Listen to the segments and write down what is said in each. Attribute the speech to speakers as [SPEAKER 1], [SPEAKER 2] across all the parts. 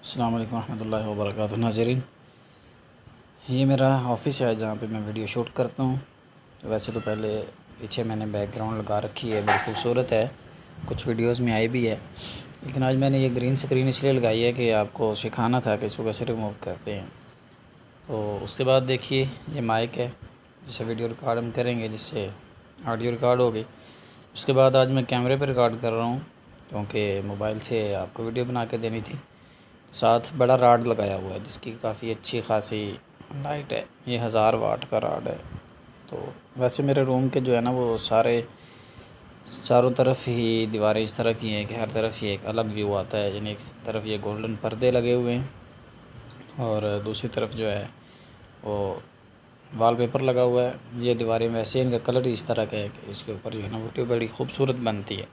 [SPEAKER 1] अस्सलाम वालेकुम रहमतुल्लाहि व बरकातुहू। नाज़रीन, ये मेरा ऑफ़िस है जहाँ पे मैं वीडियो शूट करता हूँ। तो वैसे तो पहले पीछे मैंने बैकग्राउंड लगा रखी है, बड़ी खूबसूरत है, कुछ वीडियोस में आई भी है। लेकिन आज मैंने ये ग्रीन स्क्रीन इसलिए लगाई है कि आपको सिखाना था कि इसको कैसे रिमूव करते हैं। तो उसके बाद देखिए, ये माइक है जिससे वीडियो रिकॉर्ड हम करेंगे, जिससे ऑडियो रिकॉर्ड होगी। उसके बाद आज मैं कैमरे पर रिकॉर्ड कर रहा हूँ क्योंकि मोबाइल से आपको वीडियो बना के देनी थी। साथ बड़ा राड लगाया हुआ है जिसकी काफ़ी अच्छी खासी लाइट है। ये 1000 वाट का राड है। तो वैसे मेरे रूम के जो है ना, वो सारे चारों तरफ ही दीवारें इस तरह की हैं कि हर तरफ ही एक अलग व्यू आता है। यानी एक तरफ ये गोल्डन पर्दे लगे हुए हैं और दूसरी तरफ जो है वो वॉलपेपर लगा हुआ है। ये दीवारें वैसे इनका कलर ही इस तरह का है कि इसके ऊपर जो है ना वीडियो बड़ी खूबसूरत बनती है।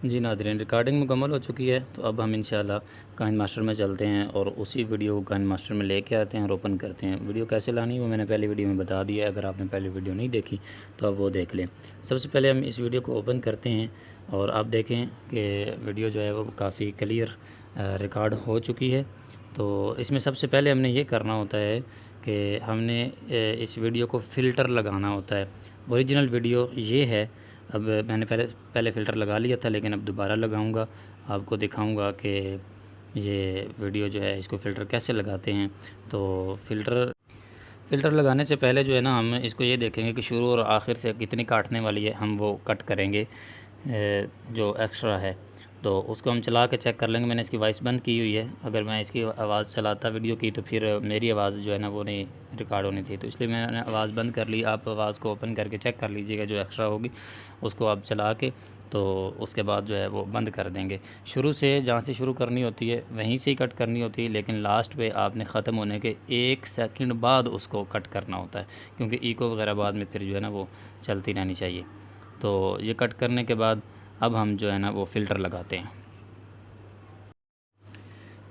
[SPEAKER 1] जी नाज़रीन, रिकॉर्डिंग मुकम्मल हो चुकी है। तो अब हम इंशाल्लाह काइन मास्टर में चलते हैं और उसी वीडियो को काइन मास्टर में लेके आते हैं और ओपन करते हैं। वीडियो कैसे लानी है वो मैंने पहली वीडियो में बता दिया है। अगर आपने पहली वीडियो नहीं देखी तो अब वो देख लें। सबसे पहले हम इस वीडियो को ओपन करते हैं और आप देखें कि वीडियो जो है वो काफ़ी क्लियर रिकॉर्ड हो चुकी है। तो इसमें सबसे पहले हमने ये करना होता है कि हमने इस वीडियो को फ़िल्टर लगाना होता है। ओरिजिनल वीडियो ये है। अब मैंने पहले फ़िल्टर लगा लिया था, लेकिन अब दोबारा लगाऊंगा, आपको दिखाऊंगा कि ये वीडियो जो है इसको फ़िल्टर कैसे लगाते हैं। तो फ़िल्टर लगाने से पहले जो है ना, हम इसको ये देखेंगे कि शुरू और आखिर से कितनी काटने वाली है, हम वो कट करेंगे जो एक्स्ट्रा है। तो उसको हम चला के चेक कर लेंगे। मैंने इसकी वॉइस बंद की हुई है। अगर मैं इसकी आवाज़ चलाता वीडियो की तो फिर मेरी आवाज़ जो है ना वो नहीं रिकॉर्ड होनी थी, तो इसलिए मैंने आवाज़ बंद कर ली। आप आवाज़ को ओपन करके चेक कर लीजिएगा, जो एक्स्ट्रा होगी उसको आप चला के तो उसके बाद जो है वो बंद कर देंगे। शुरू से जहाँ से शुरू करनी होती है वहीं से ही कट करनी होती है, लेकिन लास्ट पे आपने ख़त्म होने के 1 सेकंड बाद उसको कट करना होता है, क्योंकि इको वगैरह बाद में फिर जो है ना वो चलती रहनी चाहिए। तो ये कट करने के बाद अब हम जो है ना वो फ़िल्टर लगाते हैं।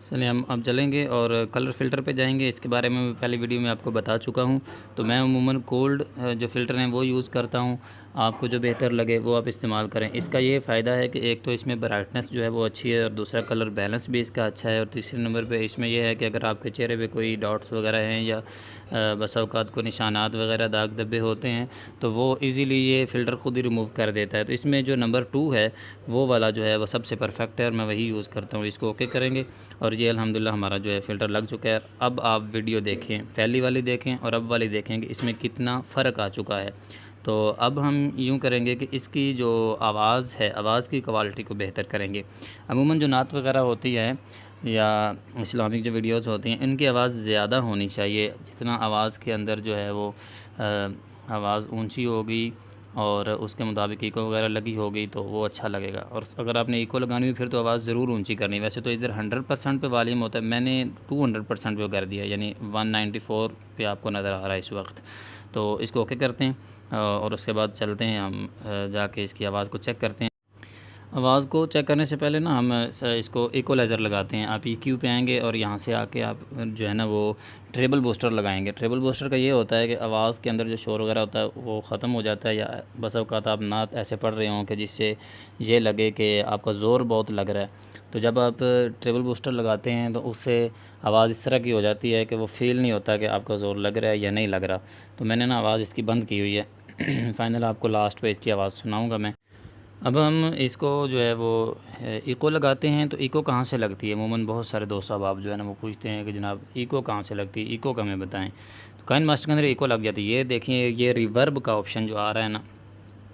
[SPEAKER 1] चलिए हम अब चलेंगे और कलर फ़िल्टर पे जाएंगे। इसके बारे में मैं पहले वीडियो में आपको बता चुका हूँ। तो मैं अमूमन कोल्ड जो फ़िल्टर हैं वो यूज़ करता हूँ। आपको जो बेहतर लगे वो आप इस्तेमाल करें। इसका ये फ़ायदा है कि एक तो इसमें ब्राइटनेस जो है वो अच्छी है और दूसरा कलर बैलेंस भी इसका अच्छा है। और तीसरे नंबर पे इसमें यह है कि अगर आपके चेहरे पे कोई डॉट्स वगैरह हैं या बसा औक़ात को निशानात वगैरह दाग धब्बे होते हैं तो वो इजीली ये फ़िल्टर ख़ुद ही रिमूव कर देता है। तो इसमें जो नंबर 2 है वो वाला जो है वो सबसे परफेक्ट है और मैं वही यूज़ करता हूँ। इसको ओके करेंगे और ये अल्हम्दुलिल्लाह हमारा जो है फ़िल्टर लग चुका है। अब आप वीडियो देखें, पहली वाली देखें और अब वाली देखें कि इसमें कितना फ़र्क आ चुका है। तो अब हम यूँ करेंगे कि इसकी जो आवाज़ है, आवाज़ की क्वालिटी को बेहतर करेंगे। अमूमन जो नात वगैरह होती है या इस्लामिक जो वीडियोस होती हैं, इनकी आवाज़ ज़्यादा होनी चाहिए। जितना आवाज़ के अंदर जो है वो आवाज़ ऊंची होगी और उसके मुताबिक इको वगैरह लगी होगी तो वो अच्छा लगेगा। और अगर आपने इको लगानी हुई फिर तो आवाज़ ज़रूर ऊंची करनी। वैसे तो इधर 100% पे वॉल्यूम होता है, मैंने 200% पे कर दिया, यानी 194 पे आपको नज़र आ रहा है इस वक्त। तो इसको ओके करते हैं और उसके बाद चलते हैं हम जाके इसकी आवाज़ को चेक करते हैं। आवाज़ को चेक करने से पहले ना हम इसको इक्वलाइज़र लगाते हैं। आप EQ पे आएंगे और यहाँ से आके आप जो है ना वो ट्रेबल बूस्टर लगाएंगे। ट्रेबल बूस्टर का ये होता है कि आवाज़ के अंदर जो शोर वगैरह होता है वो ख़त्म हो जाता है, या बस औक़ात आप नात ऐसे पढ़ रहे हों कि जिससे ये लगे कि आपका ज़ोर बहुत लग रहा है। तो जब आप ट्रेबल बूस्टर लगाते हैं तो उससे आवाज़ इस तरह की हो जाती है कि वो फ़ील नहीं होता कि आपका ज़ोर लग रहा है या नहीं लग रहा। तो मैंने ना आवाज़ इसकी बंद की हुई है। फ़ाइनल आपको लास्ट पे इसकी आवाज़ सुनाऊँगा मैं। अब हम इसको जो है वो इको लगाते हैं। तो इको कहाँ से लगती है? अमूमन बहुत सारे दोस्त साहब जो है ना वो पूछते हैं कि जनाब इको कहाँ से लगती है, इको का हमें बताएं। तो काइन मास्टर के अंदर इको लग जाती है। ये देखिए, ये रिवर्ब का ऑप्शन जो आ रहा है ना,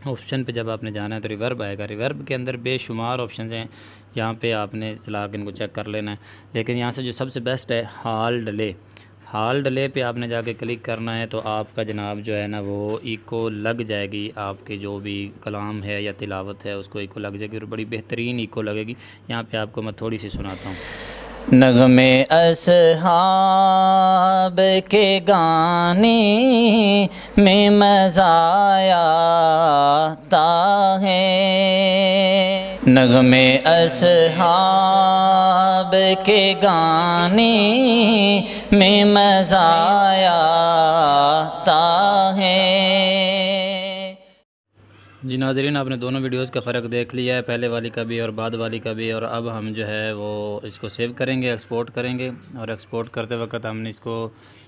[SPEAKER 1] ऑप्शन पे जब आपने जाना है तो रिवर्ब आएगा। रिवर्ब के अंदर बेशुमार ऑप्शन हैं, यहाँ पे आपने चला के इनको चेक कर लेना है। लेकिन यहाँ से जो सबसे बेस्ट है हॉल डिले। हॉल डिले पे आपने जाके क्लिक करना है तो आपका जनाब जो है ना वो इको लग जाएगी। आपके जो भी कलाम है या तिलावत है उसको इको लग जाएगी और बड़ी बेहतरीन इको लगेगी। यहाँ पे आपको मैं थोड़ी सी सुनाता हूँ। नग़्मे अस्हाब के गाने में मज़ा आता है, नग़्मे अस्हाब के गाने में मज़ा आता है। जी नाज़रीन, आपने दोनों वीडियोस का फ़र्क देख लिया है, पहले वाली का भी और बाद वाली का भी। और अब हम जो है वो इसको सेव करेंगे, एक्सपोर्ट करेंगे। और एक्सपोर्ट करते वक्त हमने इसको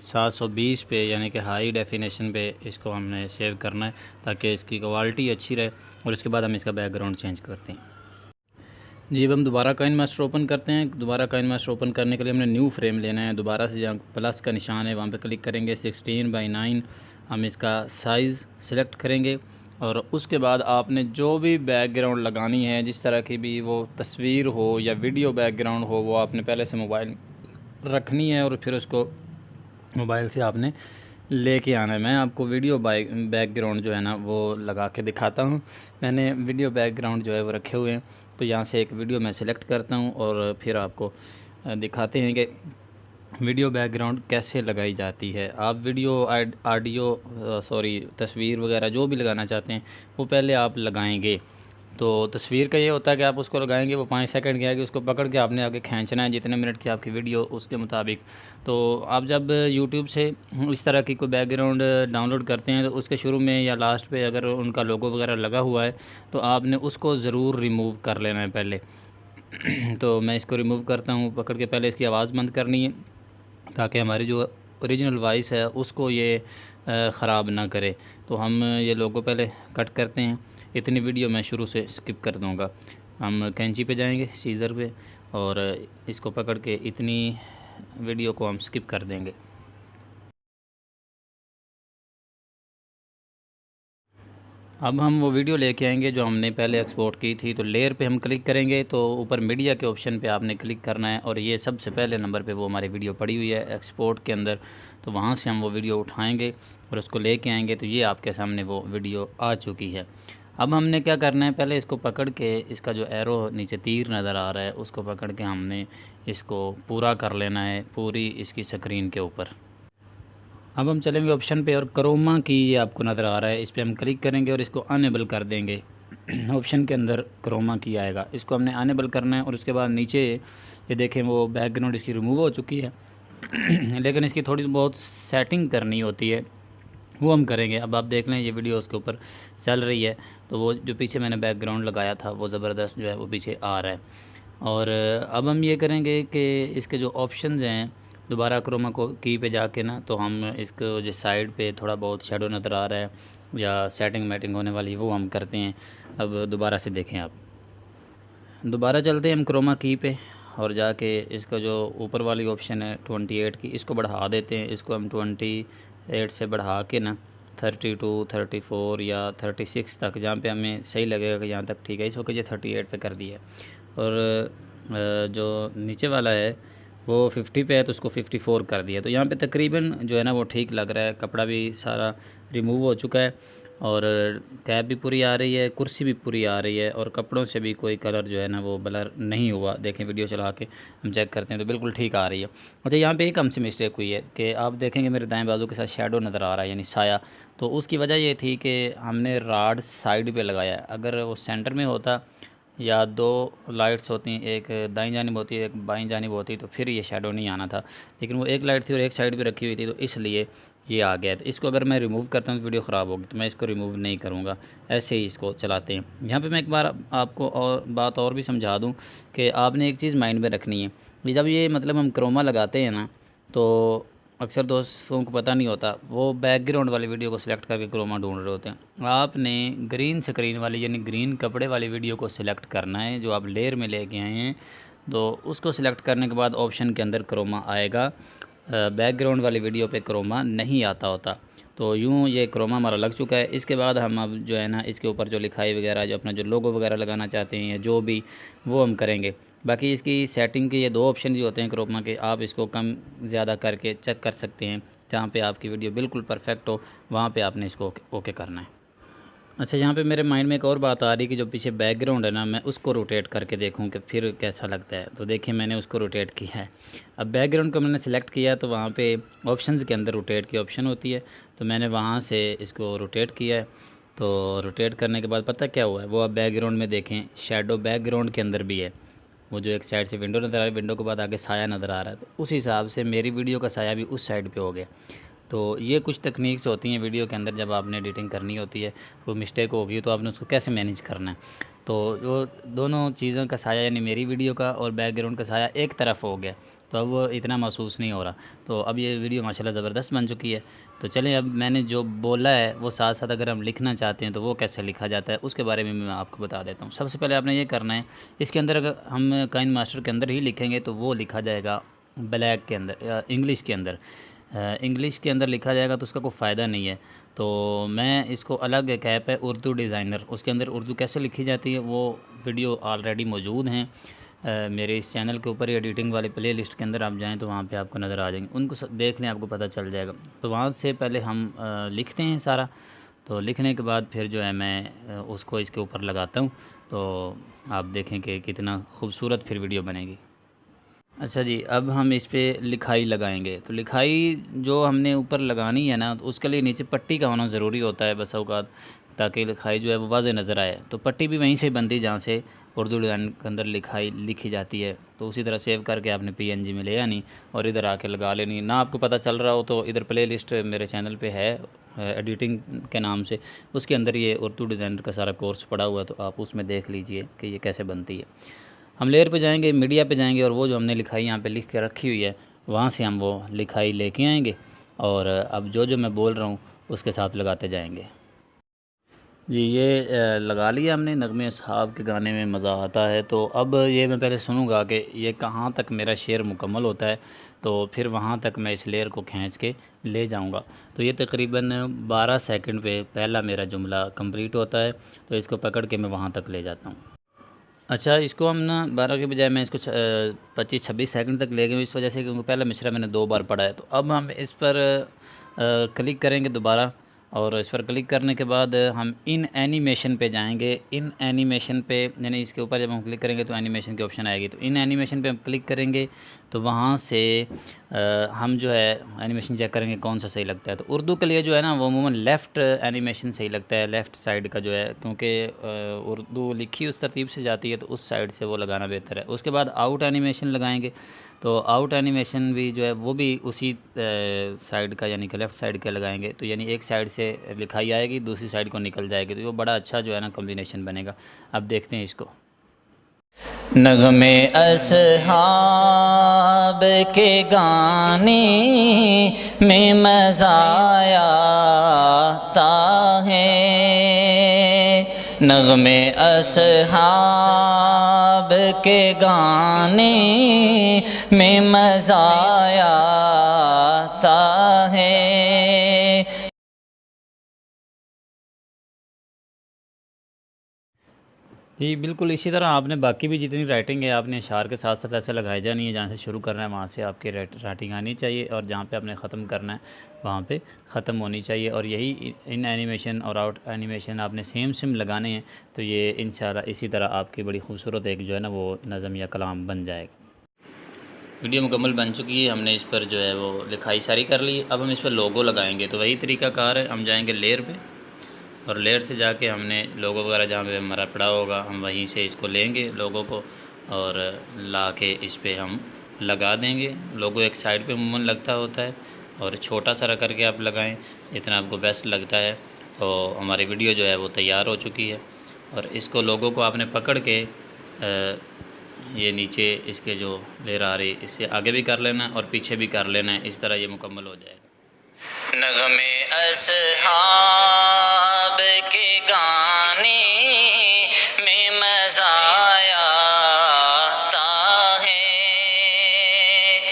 [SPEAKER 1] 720 पे यानी कि हाई डेफिनेशन पे इसको हमने सेव करना है ताकि इसकी क्वालिटी अच्छी रहे। और उसके बाद हम इसका बैकग्राउंड चेंज करते हैं। जी अब हम दोबारा काइन मास्टर ओपन करते हैं। दोबारा काइन मास्टर ओपन करने के लिए हमने न्यू फ्रेम लेना है। दोबारा से जहाँ प्लस का निशान है वहाँ पे क्लिक करेंगे। 16:9 हम इसका साइज़ सेलेक्ट करेंगे। और उसके बाद आपने जो भी बैकग्राउंड लगानी है, जिस तरह की भी वो तस्वीर हो या वीडियो बैकग्राउंड हो, वो आपने पहले से मोबाइल रखनी है और फिर उसको मोबाइल से आपने लेके आना है। मैं आपको वीडियो बैकग्राउंड जो है ना वो लगा के दिखाता हूँ। मैंने वीडियो बैकग्राउंड जो है वो रखे हुए हैं। तो यहाँ से एक वीडियो मैं सेलेक्ट करता हूँ और फिर आपको दिखाते हैं कि वीडियो बैकग्राउंड कैसे लगाई जाती है। आप वीडियो ऑडियो तस्वीर वगैरह जो भी लगाना चाहते हैं वो पहले आप लगाएंगे। तो तस्वीर का ये होता है कि आप उसको लगाएंगे, वो 5 सेकंड की आएगी, उसको पकड़ के आपने आगे खींचना है जितने मिनट की आपकी वीडियो उसके मुताबिक। तो आप जब यूट्यूब से इस तरह की कोई बैकग्राउंड डाउनलोड करते हैं तो उसके शुरू में या लास्ट पे अगर उनका लोगो वगैरह लगा हुआ है तो आपने उसको ज़रूर रिमूव कर लेना है पहले। तो मैं इसको रिमूव करता हूँ पकड़ के। पहले इसकी आवाज़ बंद करनी है ताकि हमारी जो ओरिजिनल वॉइस है उसको ये ख़राब ना करे। तो हम ये लोगो पहले कट करते हैं। इतनी वीडियो मैं शुरू से स्किप कर दूंगा। हम कैंची पे जाएंगे, सीज़र पे, और इसको पकड़ के इतनी वीडियो को हम स्किप कर देंगे। अब हम वो वीडियो लेके आएंगे जो हमने पहले एक्सपोर्ट की थी। तो लेयर पे हम क्लिक करेंगे तो ऊपर मीडिया के ऑप्शन पे आपने क्लिक करना है और ये सबसे पहले नंबर पे वो हमारी वीडियो पड़ी हुई है एक्सपोर्ट के अंदर। तो वहाँ से हम वो वीडियो उठाएंगे और उसको लेके आएंगे। तो ये आपके सामने वो वीडियो आ चुकी है। अब हमने क्या करना है, पहले इसको पकड़ के इसका जो एरो नीचे तीर नज़र आ रहा है उसको पकड़ के हमने इसको पूरा कर लेना है पूरी इसकी स्क्रीन के ऊपर। अब हम चलेंगे ऑप्शन पे और क्रोमा की ये आपको नज़र आ रहा है, इस पर हम क्लिक करेंगे और इसको अनेबल कर देंगे। ऑप्शन के अंदर क्रोमा की आएगा, इसको हमने अनेबल करना है। और उसके बाद नीचे ये देखें वो बैकग्राउंड इसकी रिमूव हो चुकी है लेकिन इसकी थोड़ी बहुत सेटिंग करनी होती है, वो हम करेंगे। अब आप देख लें ये वीडियो उसके ऊपर चल रही है तो वो जो पीछे मैंने बैकग्राउंड लगाया था वो ज़बरदस्त जो है वो पीछे आ रहा है। और अब हम ये करेंगे कि इसके जो ऑप्शंस हैं, दोबारा क्रोमा को की पे जाके ना, तो हम इसको जो साइड पे थोड़ा बहुत शेडो नज़र आ रहा है या सेटिंग मैटिंग होने वाली वो हम करते हैं। अब दोबारा से देखें, आप दोबारा चलते हैं हम क्रोमा की पे और जाके इसका जो ऊपर वाली ऑप्शन है 28 की, इसको बढ़ा देते हैं। इसको हम 28 से बढ़ा के ना 32, 34 या 36 तक, जहाँ पे हमें सही लगेगा कि यहाँ तक ठीक है। इस वक्त ये 38 पे कर दिया। और जो नीचे वाला है वो 50 पे है तो उसको 54 कर दिया। तो यहाँ पे तकरीबन जो है ना वो ठीक लग रहा है। कपड़ा भी सारा रिमूव हो चुका है और कैप भी पूरी आ रही है, कुर्सी भी पूरी आ रही है और कपड़ों से भी कोई कलर जो है ना वो ब्लर नहीं हुआ। देखें वीडियो चला के हम चेक करते हैं तो बिल्कुल ठीक आ रही है। अच्छा, यहाँ पे एक हमसे मिस्टेक हुई है कि आप देखेंगे मेरे दाएं बाजू के साथ शेडो नज़र आ रहा है यानी साया। तो उसकी वजह ये थी कि हमने राड साइड पे लगाया। अगर वो सेंटर में होता या दो लाइट्स होती, एक दाईं जानिब होती है एक बाईं जानिब होती, तो फिर ये शेडो नहीं आना था। लेकिन वो एक लाइट थी और एक साइड पे रखी हुई थी तो इसलिए ये आ गया। तो इसको अगर मैं रिमूव करता हूँ तो वीडियो ख़राब होगी, तो मैं इसको रिमूव नहीं करूँगा, ऐसे ही इसको चलाते हैं। यहाँ पे मैं एक बार आपको और बात और भी समझा दूँ कि आपने एक चीज़ माइंड में रखनी है कि जब ये मतलब हम क्रोमा लगाते हैं ना, तो अक्सर दोस्तों को पता नहीं होता, वो बैकग्राउंड वाली वीडियो को सिलेक्ट करके क्रोमा ढूंढ रहे होते हैं। आपने ग्रीन स्क्रीन वाली यानी ग्रीन कपड़े वाली वीडियो को सिलेक्ट करना है जो आप लेयर में लेके आए हैं। तो उसको सिलेक्ट करने के बाद ऑप्शन के अंदर क्रोमा आएगा। बैकग्राउंड वाली वीडियो पे क्रोमा नहीं आता होता। तो यूँ ये क्रोमा हमारा लग चुका है। इसके बाद हम अब जो है ना इसके ऊपर जो लिखाई वगैरह, जो अपना जो लोगो वगैरह लगाना चाहते हैं या जो भी, वो हम करेंगे। बाकी इसकी सेटिंग के ये दो ऑप्शन भी होते हैं क्रोमा के, आप इसको कम ज़्यादा करके चेक कर सकते हैं। जहाँ पे आपकी वीडियो बिल्कुल परफेक्ट हो वहाँ पे आपने इसको ओके करना है। अच्छा, यहाँ पे मेरे माइंड में एक और बात आ रही है कि जो पीछे बैकग्राउंड है ना, मैं उसको रोटेट करके देखूँ कि फिर कैसा लगता है। तो देखिए मैंने उसको रोटेट किया है। अब बैकग्राउंड को मैंने सेलेक्ट किया तो वहाँ पे ऑप्शंस के अंदर रोटेट की ऑप्शन होती है, तो मैंने वहाँ से इसको रोटेट किया है। तो रोटेट करने के बाद पता क्या हुआ है, वो अब बैकग्राउंड में देखें शेडो बैकग्राउंड के अंदर भी है। वो जो एक साइड से विंडो नज़र आ रही है, विंडो के बाद आगे साया नज़र आ रहा है, तो उस हिसाब से मेरी वीडियो का साया भी उस साइड पे हो गया। तो ये कुछ टेक्निक्स होती हैं वीडियो के अंदर, जब आपने एडिटिंग करनी होती है, कोई मिस्टेक होगी तो आपने उसको कैसे मैनेज करना है। तो वो दोनों चीज़ों का साया, यानी मेरी वीडियो का और बैकग्राउंड का साया एक तरफ हो गया, तो अब वो इतना महसूस नहीं हो रहा। तो अब ये वीडियो माशाल्लाह ज़बरदस्त बन चुकी है। तो चलें, अब मैंने जो बोला है वो साथ साथ अगर हम लिखना चाहते हैं तो वो कैसे लिखा जाता है उसके बारे में मैं आपको बता देता हूँ। सबसे पहले आपने ये करना है, इसके अंदर अगर हम काइन मास्टर के अंदर ही लिखेंगे तो वो लिखा जाएगा ब्लैक के अंदर या इंग्लिश के अंदर। इंग्लिश के अंदर लिखा जाएगा तो उसका कोई फ़ायदा नहीं है। तो मैं इसको अलग एक ऐप है उर्दू डिज़ाइनर, उसके अंदर उर्दू कैसे लिखी जाती है वो वीडियो ऑलरेडी मौजूद हैं मेरे इस चैनल के ऊपर। एडिटिंग वाली प्ले लिस्ट के अंदर आप जाएँ तो वहाँ पे आपको नज़र आ जाएंगे, उनको देख लें, आपको पता चल जाएगा। तो वहाँ से पहले हम लिखते हैं सारा, तो लिखने के बाद फिर जो है मैं उसको इसके ऊपर लगाता हूँ, तो आप देखें कि कितना खूबसूरत फिर वीडियो बनेगी। अच्छा जी, अब हम इस पे लिखाई लगाएंगे। तो लिखाई जो हमने ऊपर लगानी है ना, तो उसके लिए नीचे पट्टी का होना ज़रूरी होता है बस औक़ात, ताकि लिखाई जो है वो वाज़ेह नज़र आए। तो पट्टी भी वहीं से बनती जहाँ से उर्दू डिज़ाइन के अंदर लिखाई लिखी जाती है। तो उसी तरह सेव करके आपने पीएनजी में ले आनी और इधर आके लगा लेनी। ना आपको पता चल रहा हो तो इधर प्ले लिस्ट मेरे चैनल पे है एडिटिंग के नाम से, उसके अंदर ये उर्दू डिज़ाइनर का सारा कोर्स पड़ा हुआ है, तो आप उसमें देख लीजिए कि ये कैसे बनती है। हम लेयर पे जाएंगे, मीडिया पे जाएंगे और वो जो हमने लिखाई यहाँ पे लिख के रखी हुई है वहाँ से हम वो लिखाई लेके आएंगे और अब जो जो मैं बोल रहा हूँ उसके साथ लगाते जाएंगे। जी, ये लगा लिया हमने। नग़मे साहब के गाने में मज़ा आता है। तो अब ये मैं पहले सुनूंगा कि ये कहाँ तक मेरा शेर मुकम्मल होता है, तो फिर वहाँ तक मैं इस लेयर को खींच के ले जाऊंगा। तो ये तकरीबन 12 सेकंड पे पहला मेरा जुमला कंप्लीट होता है, तो इसको पकड़ के मैं वहाँ तक ले जाता हूँ। अच्छा, इसको हम ना 12 के बजाय मैं इसको 25-26 सेकंड तक ले गए, इस वजह से क्योंकि पहला मिसरा मैंने 2 बार पढ़ा है। तो अब हम इस पर क्लिक करेंगे दोबारा, और इस पर क्लिक करने के बाद हम इन एनिमेशन पे जाएंगे। इन एनिमेशन पे यानी इसके ऊपर जब हम क्लिक करेंगे तो एनिमेशन की ऑप्शन आएगी, तो इन एनिमेशन पे हम क्लिक करेंगे तो वहाँ से हम जो है एनिमेशन चेक करेंगे कौन सा सही लगता है। तो उर्दू के लिए जो है ना वो अमूमन लेफ़्ट एनिमेशन सही लगता है, लेफ़्ट साइड का जो है, क्योंकि उर्दू लिखी उस तरतीब से जाती है तो उस साइड से वो लगाना बेहतर है। उसके बाद आउट एनिमेशन लगाएंगे, तो आउट एनिमेशन भी जो है वो भी उसी साइड का यानी कि लेफ़्ट साइड का लगाएंगे, तो यानी एक साइड से लिखाई आएगी दूसरी साइड को निकल जाएगी, तो वो बड़ा अच्छा जो है ना कॉम्बिनेशन बनेगा। अब देखते हैं इसको।
[SPEAKER 2] नग़मे अस्हाब के गाने में मज़ा आता है, नग़मे अस्हाब के गाने में मज़ा आता है।
[SPEAKER 1] जी बिल्कुल, इसी तरह आपने बाकी भी जितनी राइटिंग है आपने अशार के साथ साथ ऐसे लगाई जानी है। जहाँ से शुरू करना है वहाँ से आपकी राइटिंग आनी चाहिए, और जहाँ पे आपने ख़त्म करना है वहाँ पे ख़त्म होनी चाहिए। और यही इन एनिमेशन और आउट एनिमेशन आपने सेम सेम लगाने हैं, तो ये इंशाल्लाह इसी तरह आपकी बड़ी खूबसूरत एक जो है ना वो नज़म या कलाम बन जाएगा। वीडियो मुकम्मल बन चुकी है, हमने इस पर जो है वो लिखाई सारी कर ली। अब हम इस पर लोगो लगाएंगे, तो वही तरीक़ाकार है। हम जाएंगे लेयर पे और लेयर से जाके हमने लोगो वगैरह जहाँ पे हमारा पड़ा होगा हम वहीं से इसको लेंगे लोगो को, और ला के इस पे हम लगा देंगे। लोगो एक साइड पे अमूमन लगता होता है, और छोटा सा करके आप लगाएं जितना आपको बेस्ट लगता है। तो हमारी वीडियो जो है वो तैयार हो चुकी है, और इसको लोगो को आपने पकड़ के ये नीचे इसके जो लेयर आ रही इससे आगे भी कर लेना और पीछे भी कर लेना है, इस तरह ये मुकम्मल हो जाएगा।
[SPEAKER 2] नग़मे अस्हाब के गाने